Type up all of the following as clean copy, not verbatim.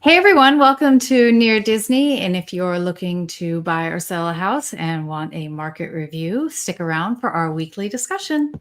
Hey everyone, welcome to Near Disney. And if you're looking to buy or sell a house and want a market review, stick around for our weekly discussion.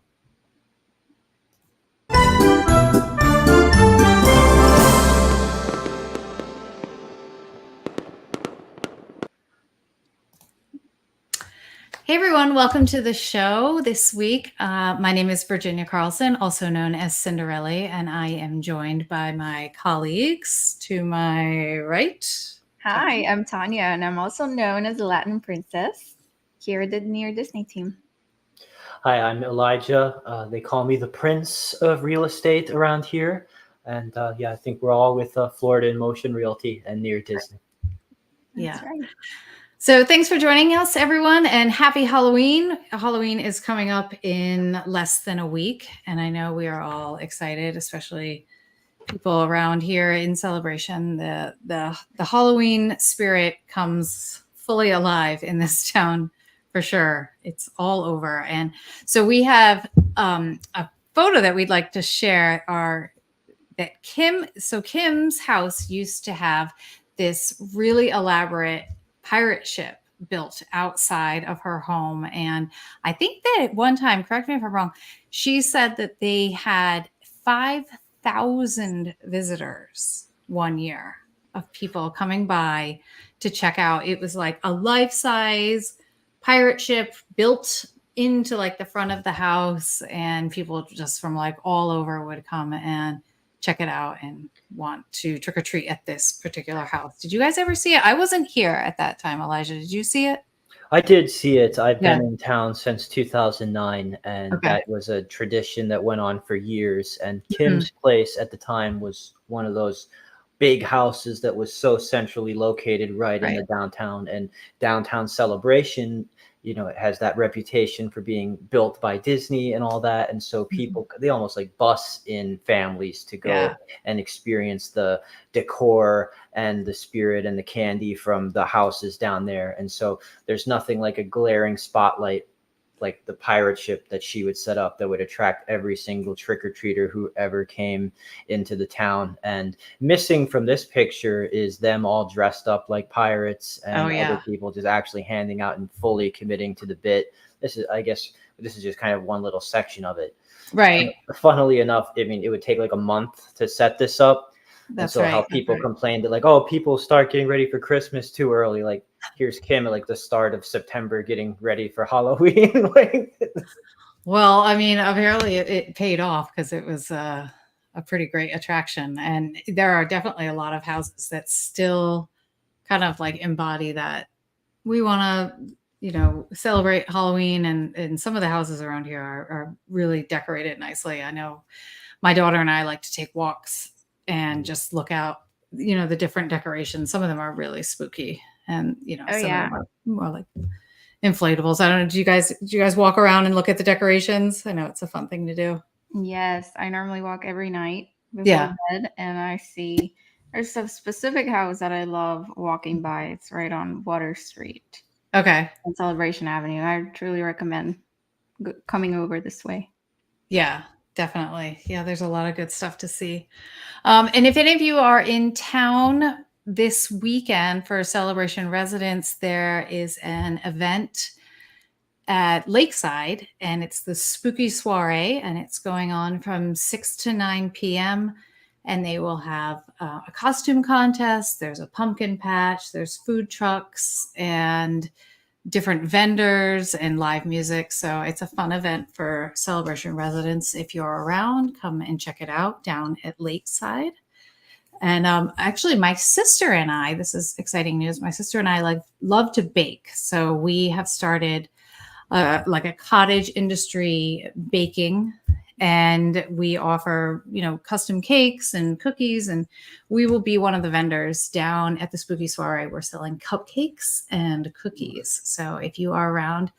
Hey everyone, welcome to the show this week. My name is Virginia Carlson, also known as Cinderella, and I am joined by my colleagues to my right. Hi, I'm Tanya, and I'm also known as the Latin Princess here at the Near Disney team. Hi, I'm Elijah. They call me the Prince of Real Estate around here. And I think we're all with Florida in Motion Realty and Near Disney. That's right. So thanks for joining us, everyone, and happy Halloween. Halloween is coming up in less than a week, and I know we are all excited, especially people around here in celebration. The Halloween spirit comes fully alive in this town for sure. It's all over. And so we have a photo that we'd like to share Kim's house used to have this really elaborate pirate ship built outside of her home. And I think that at one time, correct me if I'm wrong, she said that they had 5,000 visitors one year of people coming by to check out. It was like a life-size pirate ship built into like the front of the house, and people just from like all over would come and check it out and want to trick or treat at this particular house. Did you guys ever see it? I wasn't here at that time. Elijah, did you see it? I did see it. I've been in town since 2009, and that was a tradition that went on for years. And Kim's place at the time was one of those big houses that was so centrally located right in the downtown. And downtown Celebration, you know, it has that reputation for being built by Disney and all that. And so people, they almost like bus in families to go and experience the decor and the spirit and the candy from the houses down there. And so there's nothing like a glaring spotlight like the pirate ship that she would set up that would attract every single trick-or-treater who ever came into the town. And missing from this picture is them all dressed up like pirates and other people just actually handing out and fully committing to the bit. I guess this is just kind of one little section of it. Right. And funnily enough, I mean, it would take like a month to set this up. That's so how people complained that like, oh, people start getting ready for Christmas too early. Like here's Kim at like the start of September getting ready for Halloween. Well, I mean, apparently it paid off because it was a pretty great attraction. And there are definitely a lot of houses that still kind of like embody that we want to, you know, celebrate Halloween. And some of the houses around here are really decorated nicely. I know my daughter and I like to take walks and just look out, you know, the different decorations. Some of them are really spooky, and you know, some of them are more like inflatables. I don't know. Do you guys walk around and look at the decorations? I know it's a fun thing to do. Yes, I normally walk every night before bed, and I see there's a specific house that I love walking by. It's right on Water Street. Okay. On Celebration Avenue. I truly recommend coming over this way. Yeah. Definitely. Yeah, there's a lot of good stuff to see. And if any of you are in town this weekend for Celebration residents, there is an event at Lakeside, and it's the Spooky Soiree, and it's going on from 6 to 9 p.m. And they will have a costume contest. There's a pumpkin patch. There's food trucks and different vendors and live music. So it's a fun event for Celebration residents. If you're around, come and check it out down at Lakeside. And actually, my sister and I, this is exciting news, my sister and I love to bake. So we have started like a cottage industry baking, and we offer, you know, custom cakes and cookies, and we will be one of the vendors down at the Spooky Soiree. We're selling cupcakes and cookies. So if you are around,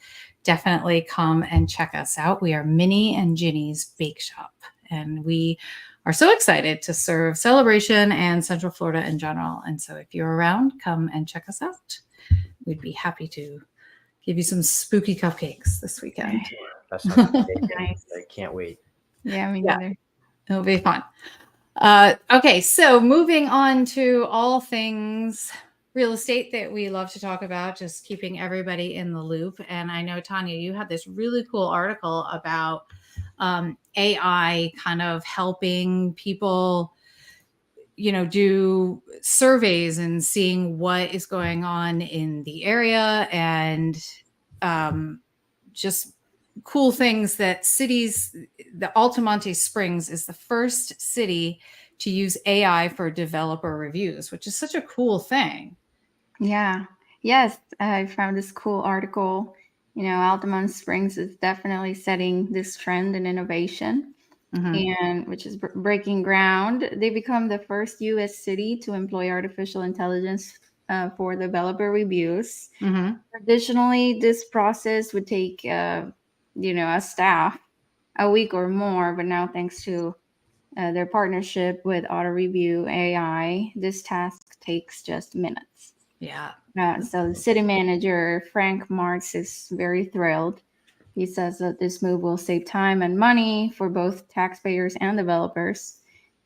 definitely come and check us out. We are Minnie and Ginny's Bake Shop, and we are so excited to serve Celebration and Central Florida in general. And so if you're around, come and check us out. We'd be happy to give you some spooky cupcakes this weekend. That sounds nice. I can't wait. Yeah, me neither. It'll be fun. Okay, so moving on to all things real estate that we love to talk about, just keeping everybody in the loop. And I know, Tanya, you had this really cool article about AI kind of helping people, do surveys and seeing what is going on in the area, and um, just cool things that cities. The Altamonte Springs is the first city to use AI for developer reviews, which is such a cool thing. Yeah. Yes, I found this cool article. Altamont Springs is definitely setting this trend in innovation, Mm-hmm. and which is breaking ground. They become the first U.S. city to employ artificial intelligence for developer reviews. Mm-hmm. Traditionally, this process would take, a staff a week or more, but now thanks to their partnership with Auto Review AI, this task takes just minutes. Yeah. So the city manager, Frank Marks, is very thrilled. He says that this move will save time and money for both taxpayers and developers.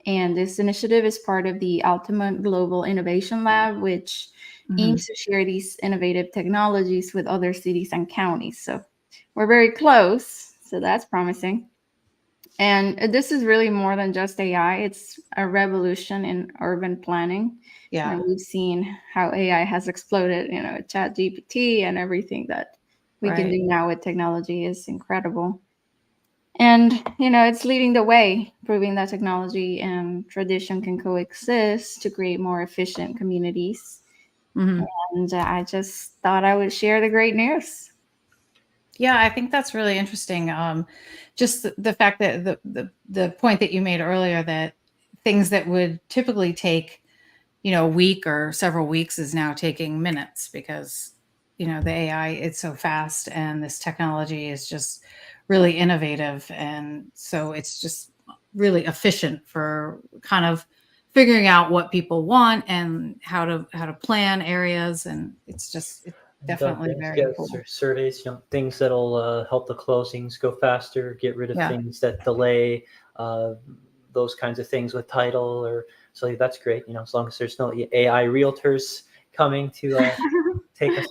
And this initiative is part of the Ultimate Global Innovation Lab, which Mm-hmm. aims to share these innovative technologies with other cities and counties. So we're very close. So that's promising. And this is really more than just AI. It's a revolution in urban planning. Yeah. We've seen how AI has exploded, Chat GPT and everything that we can Right. do now with technology is incredible. And, it's leading the way, proving that technology and tradition can coexist to create more efficient communities. Mm-hmm. And I just thought I would share the great news. Yeah, I think that's really interesting. Just the fact that the point that you made earlier, that things that would typically take, a week or several weeks is now taking minutes, because the AI, it's so fast, and this technology is just really innovative, and so it's just really efficient for kind of figuring out what people want and how to plan areas, and it's And definitely things, very yeah, cool. surveys, things that'll help the closings go faster, get rid of Yeah. things that delay, uh, those kinds of things with title, or so that's great. As long as there's no AI realtors coming to take us.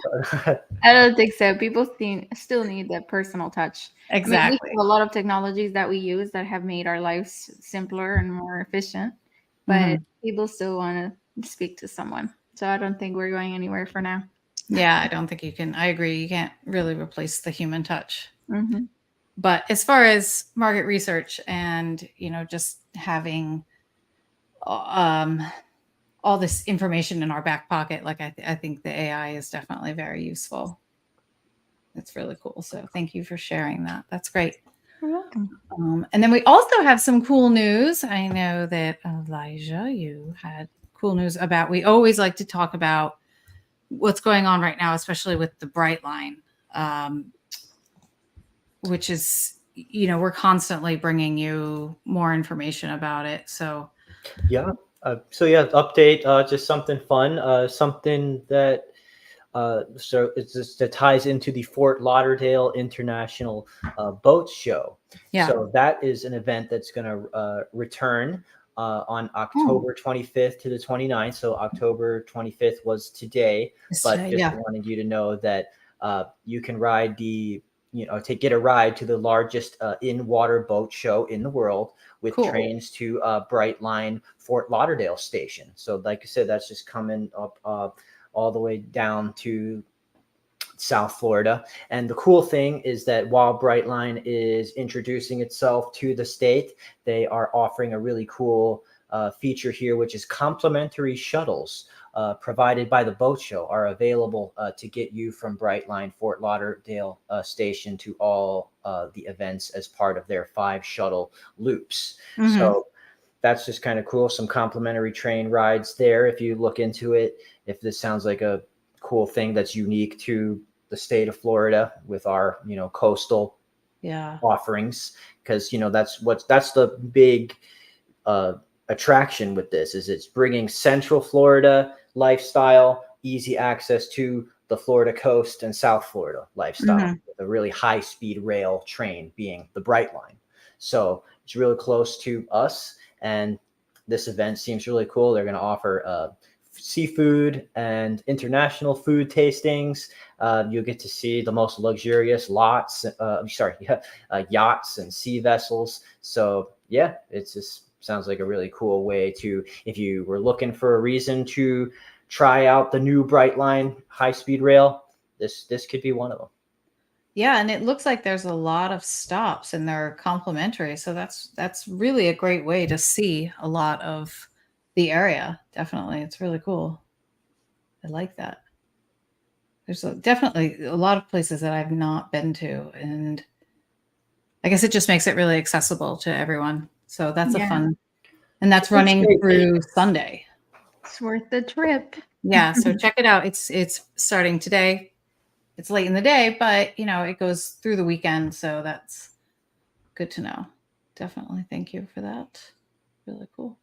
I don't think so. People still need the personal touch. I mean, we Exactly. have a lot of technologies that we use that have made our lives simpler and more efficient, but Mhm. people still want to speak to someone. So I don't think we're going anywhere for now. Yeah, I don't think you can. I agree. You can't really replace the human touch. Hmm. But as far as market research and, just having um, all this information in our back pocket, like I think the AI is definitely very useful. It's really cool. So thank you for sharing that. That's great. You're welcome. And then we also have some cool news. I know that Elijah, you had cool news about. We always like to talk about what's going on right now, especially with the Bright Line, which is, we're constantly bringing you more information about it. So, Yeah. Update. Just something fun. Something that so it's just that ties into the Fort Lauderdale International Boat Show. yeah. So that is an event that's going to return on Oh, October 25th to the 29th. So October 25th was today, but just yeah. wanted you to know that you can ride to get a ride to the largest in-water boat show in the world, with Cool. trains to Brightline Fort Lauderdale Station. So, like I said, that's just coming up all the way down to South Florida. And the cool thing is that while Brightline is introducing itself to the state, they are offering a really cool feature here, which is complimentary shuttles provided by the boat show are available to get you from Brightline Fort Lauderdale station to all the events as part of their 5 shuttle loops. Hmm. So that's just kind of cool. Some complimentary train rides there if you look into it. If this sounds like a cool thing that's unique to the state of Florida with our, coastal Yeah. offerings, because that's the big uh, attraction with this, is it's bringing Central Florida lifestyle, easy access to the Florida coast and South Florida lifestyle, Hmm. with a really high speed rail train being the Bright Line. So it's really close to us, and this event seems really cool. They're going to offer seafood and international food tastings. You'll get to see the most luxurious yachts and sea vessels. So yeah, it just sounds like a really cool way to, if you were looking for a reason to try out the new Brightline high-speed rail, this could be one of them. Yeah, and it looks like there's a lot of stops and they're complimentary. So that's really a great way to see a lot of the area. Definitely. It's really cool. I like that. There's definitely a lot of places that I've not been to, and I guess it just makes it really accessible to everyone. So that's a fun, and that's running through Sunday. It's worth the trip. Yeah, so check it out. It's starting today. It's late in the day, but you know, it goes through the weekend, so that's good to know. Definitely. Thank you for that. Really cool.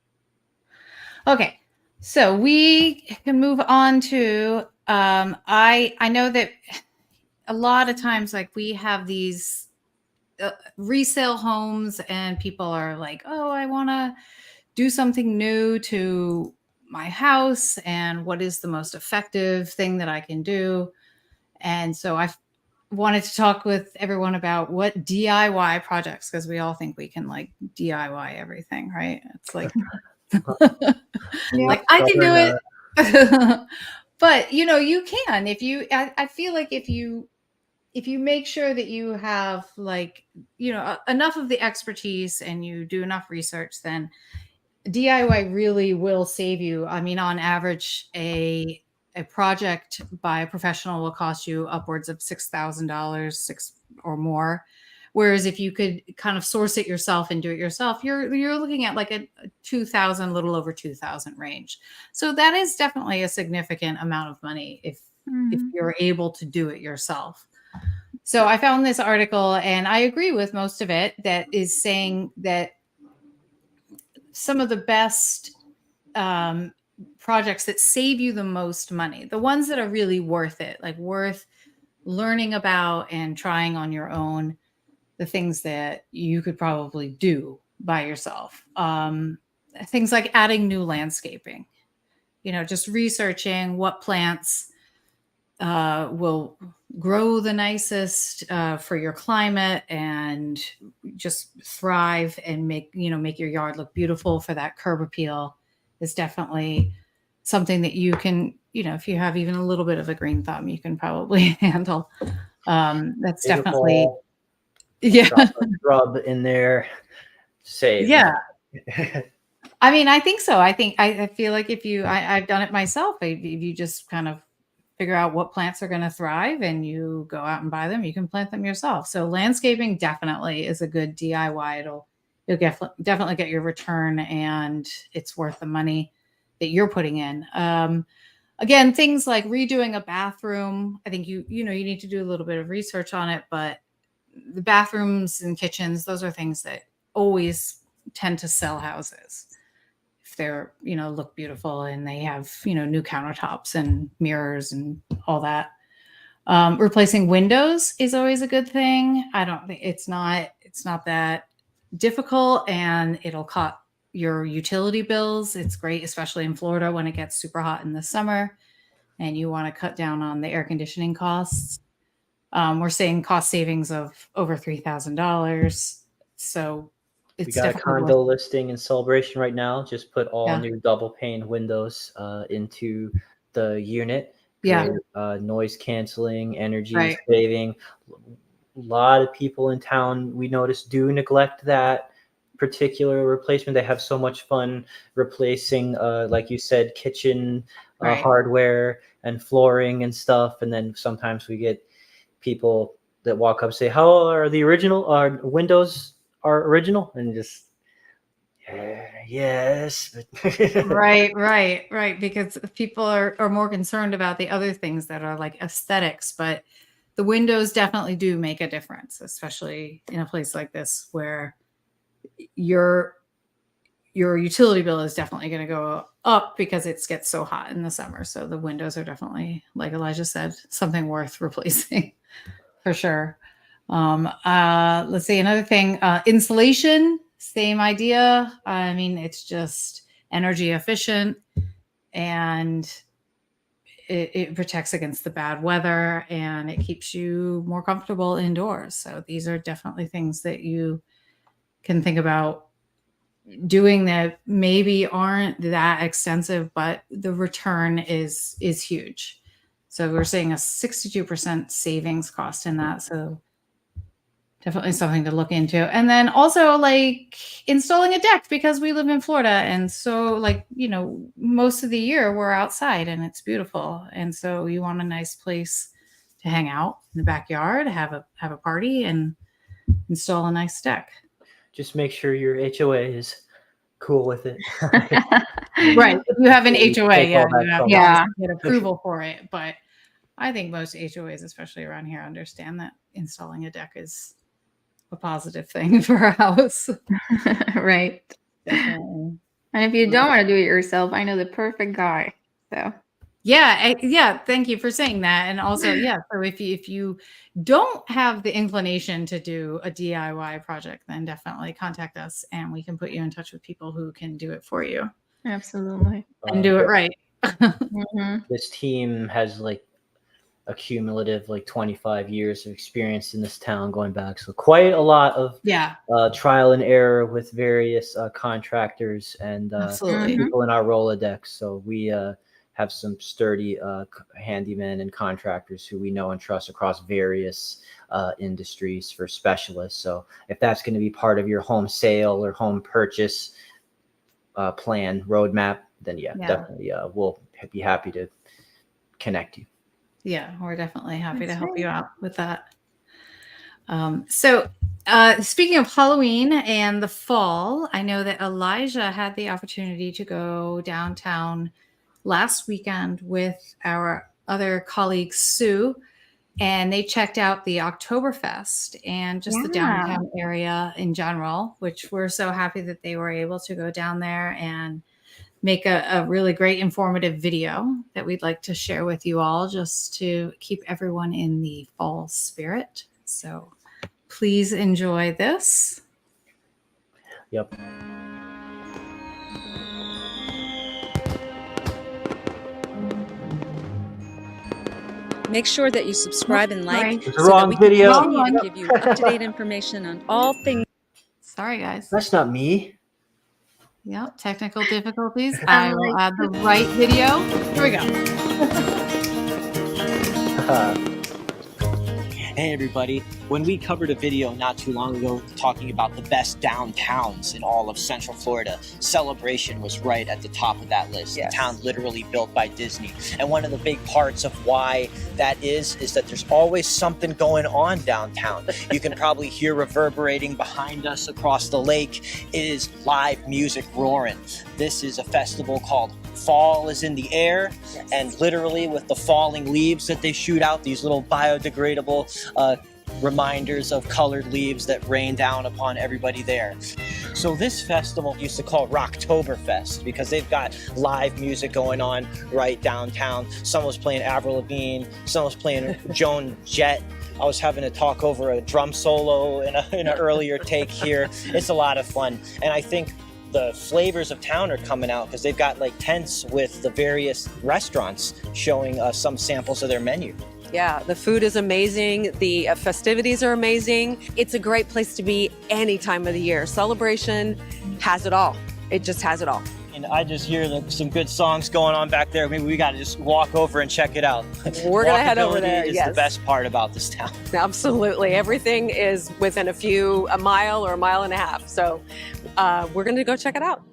Okay. So we can move on to I know that a lot of times, like, we have these resale homes and people are like, oh, I want to do something new to my house, and what is the most effective thing that I can do. And so I wanted to talk with everyone about what DIY projects, because we all think we can like DIY everything, right? It's like, like I can do it. But you know, you can, if you, I feel like if you make sure that you have, like, you know, enough of the expertise and you do enough research, then DIY really will save you. I mean, on average, a project by a professional will cost you upwards of $6,000, six or more. Whereas if you could kind of source it yourself and do it yourself, you're looking at like a 2,000, little over 2,000 range. So that is definitely a significant amount of money if you're able to do it yourself. So I found this article, and I agree with most of it, that is saying that some of the best projects that save you the most money, the ones that are really worth it, like worth learning about and trying on your own, the things that you could probably do by yourself. Things like adding new landscaping, you know, just researching what plants will grow the nicest for your climate and just thrive and make your yard look beautiful for that curb appeal is definitely something that you can, you know, if you have even a little bit of a green thumb, you can probably handle. That's definitely, yeah. Rub in there, save. Yeah. I mean, I think so. I think I feel like if you, I've done it myself. If you just kind of figure out what plants are going to thrive and you go out and buy them, you can plant them yourself. So landscaping definitely is a good DIY. You'll definitely get your return, and it's worth the money that you're putting in. Again, things like redoing a bathroom, I think you need to do a little bit of research on it, but the bathrooms and kitchens, those are things that always tend to sell houses. They're, you know, look beautiful and they have, you know, new countertops and mirrors and all that. Replacing windows is always a good thing. I don't think it's not that difficult, and it'll cut your utility bills. It's great, especially in Florida when it gets super hot in the summer and you want to cut down on the air conditioning costs. We're seeing cost savings of over $3,000. So we got a condo listing in Celebration right now. Just put all new double pane windows into the unit. Yeah. Noise canceling, energy saving. A lot of people in town, we noticed, do neglect that particular replacement. They have so much fun replacing, like you said, kitchen hardware and flooring and stuff. And then sometimes we get people that walk up and say, how are the original windows are original? And just yes. right, because people are more concerned about the other things that are like aesthetics, but the windows definitely do make a difference, especially in a place like this where your utility bill is definitely going to go up because it gets so hot in the summer. So the windows are definitely, like Elijah said, something worth replacing for sure. Let's see, another thing, insulation, same idea. I mean, it's just energy efficient, and it protects against the bad weather, and it keeps you more comfortable indoors. So these are definitely things that you can think about doing that maybe aren't that extensive, but the return is huge. So we're seeing a 62% savings cost in that. So definitely something to look into. And then also like installing a deck, because we live in Florida, and so like, you know, most of the year we're outside and it's beautiful. And so you want a nice place to hang out in the backyard, have a party, and install a nice deck. Just make sure your HOA is cool with it. Right. If you have an HOA, yeah, you have Yeah. to get approval for it. But I think most HOAs, especially around here, understand that installing a deck is a positive thing for a house. Right. Definitely. And if you don't want to do it yourself, I know the perfect guy. So Yeah, thank you for saying that. And also, yeah, so if you don't have the inclination to do a DIY project, then definitely contact us and we can put you in touch with people who can do it for you absolutely. and do it right. This team has like a cumulative like 25 years of experience in this town going back. So quite a lot of trial and error with various contractors and Absolutely. people in our Rolodex. So we have some sturdy handymen and contractors who we know and trust across various industries for specialists. So if that's going to be part of your home sale or home purchase plan roadmap, then definitely we'll be happy to connect you. Yeah, we're definitely happy to help you out with that. So speaking of Halloween and the fall, I know that Elijah had the opportunity to go downtown last weekend with our other colleague, Sue, and they checked out the Oktoberfest and just the downtown area in general, which we're so happy that they were able to go down there and make a really great informative video that we'd like to share with you all, just to keep everyone in the fall spirit. So please enjoy this. Yep. Make sure that you subscribe and like so that we can continue to give you up-to-date information on all things. Sorry, guys. That's not me. Yep, technical difficulties. I will add the right video. Here we go. Hey everybody, when we covered a video not too long ago talking about the best downtowns in all of Central Florida, Celebration was right at the top of that list. Yes. The town literally built by Disney. And one of the big parts of why that is that there's always something going on downtown. You can probably hear reverberating behind us across the lake is live music roaring. This is a festival called Fall is in the Air, yes. And literally with the falling leaves that they shoot out, these little biodegradable reminders of colored leaves that rain down upon everybody there. So this festival used to call Rocktoberfest because they've got live music going on right downtown. Someone was playing Avril Lavigne, someone was playing Joan Jett. I was having to talk over a drum solo in an earlier take here. It's a lot of fun, and I think the flavors of town are coming out because they've got like tents with the various restaurants showing some samples of their menu. Yeah, the food is amazing. The festivities are amazing. It's a great place to be any time of the year. Celebration has it all. It just has it all. And I just hear some good songs going on back there. Maybe we got to just walk over and check it out. We're going to head over there. Is the best part about this town. Absolutely. Everything is within a mile or a mile and a half. So we're going to go check it out.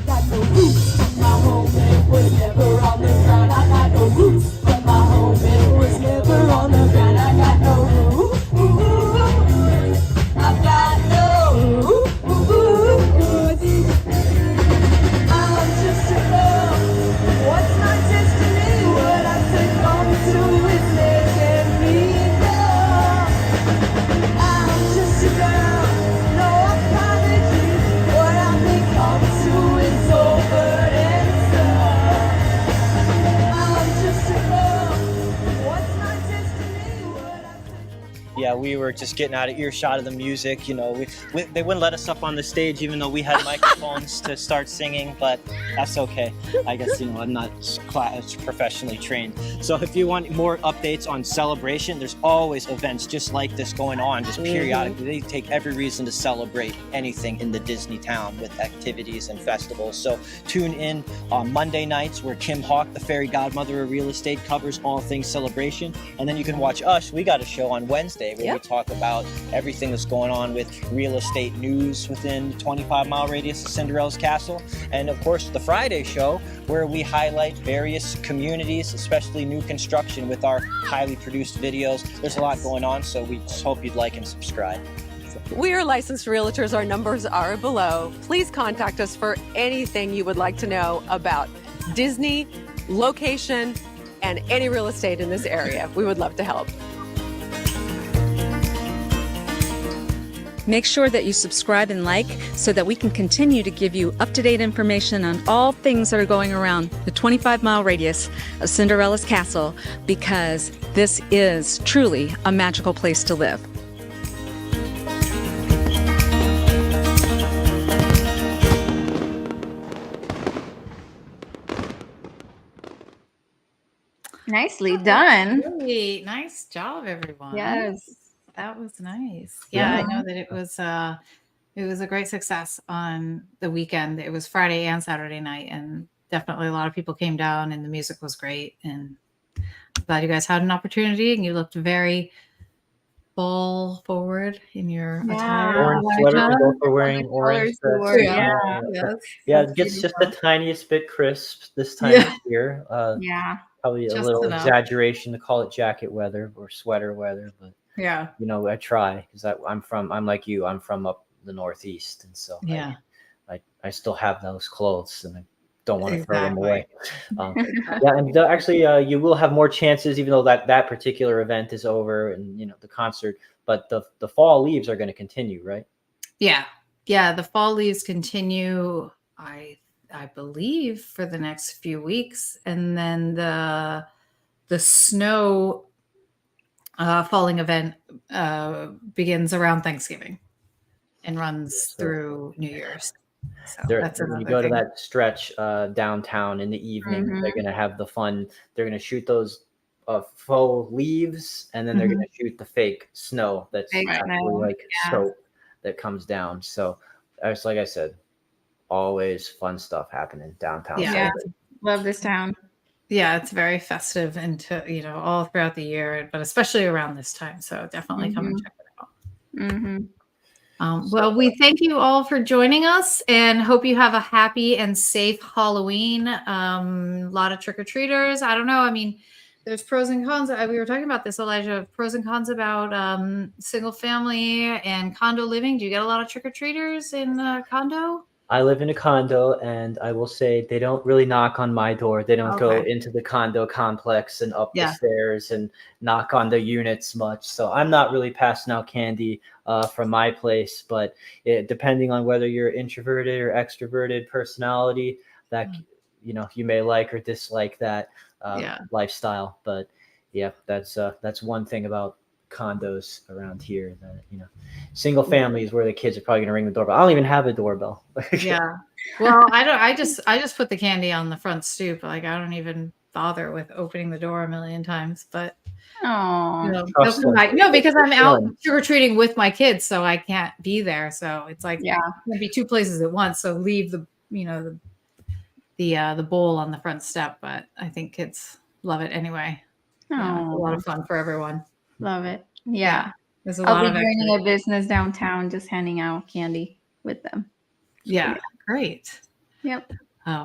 Got no roots, my home was never on the ground. I got no roots, but my home was never on the ground. I got no roots. I've got no roots. I'm just a girl. What's my destiny? What I succumb to is making me go. I'm just a girl. No apology. What I become to is over and so. I'm just a girl. we were just getting out of earshot of the music. You know, they wouldn't let us up on the stage even though we had microphones to start singing, but that's okay. I guess, you know, I'm not professionally trained. So if you want more updates on Celebration, there's always events just like this going on, just periodically. They take every reason to celebrate anything in the Disney town with activities and festivals. So tune in on Monday nights where Kim Hawk, the fairy godmother of real estate, covers all things Celebration. And then you can watch us. We got a show on Wednesday where we talk about everything that's going on with real estate news within the 25-mile radius of Cinderella's castle. And of course, the Friday show where we highlight various communities, especially new construction, with our highly produced videos. There's a lot going on, so we just hope you'd like and subscribe. We are licensed realtors. Our numbers are below. Please contact us for anything you would like to know about Disney, location, and any real estate in this area. We would love to help. Make sure that you subscribe and like so that we can continue to give you up-to-date information on all things that are going around the 25-mile radius of Cinderella's castle, because this is truly a magical place to live. Nicely done. Really nice job, everyone. Yes. That was nice. Yeah, I know that it was a great success on the weekend. It was Friday and Saturday night, and definitely a lot of people came down, and the music was great. And I'm glad you guys had an opportunity, and you looked very ball forward in your attire. Orange sweater. We both were wearing orange. Yeah, it gets just the tiniest bit crisp this time of year. Probably a little exaggeration to call it jacket weather or sweater weather, but yeah, you know, I try because I'm like you. I'm from up the Northeast, and so I still have those clothes, and I don't want to throw them away. Yeah, and actually, you will have more chances, even though that particular event is over, and you know the concert. But the fall leaves are going to continue, right? Yeah, the fall leaves continue. I believe for the next few weeks, and then the snow falling event begins around Thanksgiving and runs through New Year's. So that's when you go to that stretch downtown in the evening, they're going to have the fun. They're going to shoot those faux leaves, and then they're going to shoot the fake snow that's actually like soap that comes down. So it's like I said, always fun stuff happening downtown. Yeah, love this town. Yeah, it's very festive and all throughout the year, but especially around this time. So definitely come and check it out. Well, we thank you all for joining us and hope you have a happy and safe Halloween. A lot of trick-or-treaters. I don't know. I mean, there's pros and cons. We were talking about this, Elijah, pros and cons about single family and condo living. Do you get a lot of trick-or-treaters in condo? I live in a condo, and I will say they don't really knock on my door. They don't go into the condo complex and up the stairs and knock on the units much. So I'm not really passing out candy from my place. But depending on whether you're introverted or extroverted personality, that you may like or dislike that lifestyle. But yeah, that's one thing about condos around here that single families where the kids are probably going to ring the doorbell. I don't even have a doorbell. Well, I just put the candy on the front stoop. Like I don't even bother with opening the door a million times. But no, because I'm out trick-or-treating with my kids, so I can't be there. So it's like gonna be two places at once. So leave the the bowl on the front step. But I think kids love it anyway. It's a lot of fun for everyone. Love it. Yeah. There's a lot of joining a business downtown, just handing out candy with them. Yeah. Great. Yep.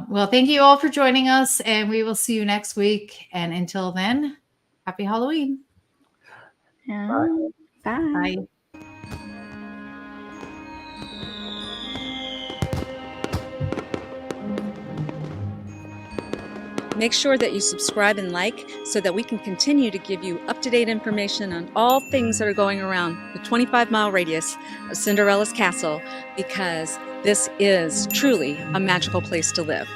Well, thank you all for joining us, and we will see you next week. And until then, happy Halloween. Bye. Bye. Make sure that you subscribe and like so that we can continue to give you up-to-date information on all things that are going around the 25-mile radius of Cinderella's castle, because this is truly a magical place to live.